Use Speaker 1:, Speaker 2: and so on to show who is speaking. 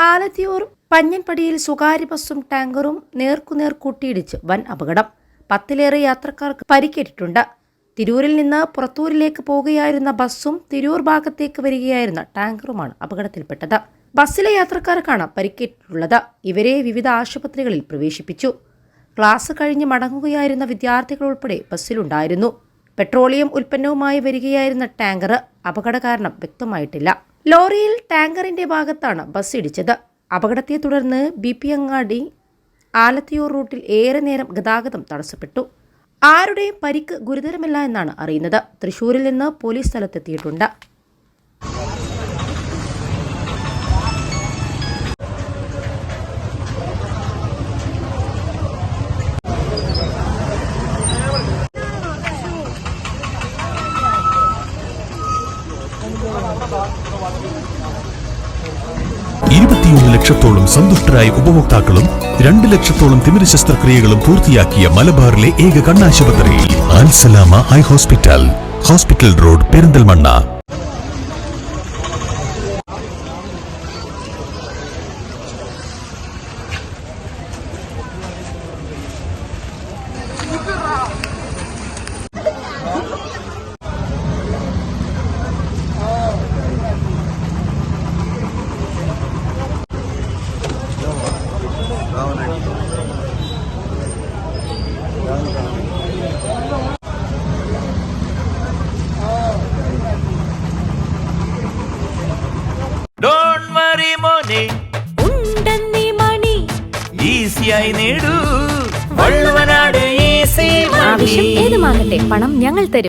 Speaker 1: ആലത്തിയൂർ പഞ്ഞൻപടിയിൽ സ്വകാര്യ ബസ്സും ടാങ്കറും നേർക്കുനേർ കൂട്ടിയിടിച്ച് വൻ അപകടം. 10ലേറെ യാത്രക്കാർക്ക് പരിക്കേറ്റിട്ടുണ്ട്. തിരൂരിൽ നിന്ന് പുറത്തൂരിലേക്ക് പോകുകയായിരുന്ന ബസ്സും തിരൂർ ഭാഗത്തേക്ക് വരികയായിരുന്ന ടാങ്കറുമാണ് അപകടത്തിൽപ്പെട്ടത്. ബസ്സിലെ യാത്രക്കാർക്കാണ് പരിക്കേറ്റിട്ടുള്ളത്. ഇവരെ വിവിധ ആശുപത്രികളിൽ പ്രവേശിപ്പിച്ചു. ക്ലാസ് കഴിഞ്ഞ് മടങ്ങുകയായിരുന്ന വിദ്യാർത്ഥികൾ ഉൾപ്പെടെ ബസ്സിലുണ്ടായിരുന്നു. പെട്രോളിയം ഉൽപ്പന്നവുമായി വരികയായിരുന്ന ടാങ്കർ അപകട കാരണം വ്യക്തമായിട്ടില്ല. ലോറിയിൽ ടാങ്കറിന്റെ ഭാഗത്താണ് ബസ് ഇടിച്ചത്. അപകടത്തെ തുടർന്ന് BP അങ്ങാടി ആലത്തിയൂർ റൂട്ടിൽ ഏറെ നേരം ഗതാഗതം തടസ്സപ്പെട്ടു. ആരുടെയും പരിക്ക് ഗുരുതരമല്ല എന്നാണ് അറിയുന്നത്. തൃശൂരിൽ നിന്ന് പോലീസ് സ്ഥലത്തെത്തിയിട്ടുണ്ട്.
Speaker 2: ലക്ഷത്തോളം സന്തുഷ്ടരായ ഉപഭോക്താക്കളും 2 ലക്ഷത്തോളം തിമിര ശസ്ത്രക്രിയകളും പൂർത്തിയാക്കിയ മലബാറിലെ ഏക കണ്ണാശുപത്രി Al Salama high hospital, hospital road, Perinthalmanna.
Speaker 3: ഈസിയായി നേടൂ വള്ളുവനാട് ഈസി.
Speaker 4: ആവശ്യം ഏതുമാകട്ടെ, പണം ഞങ്ങൾ തരും.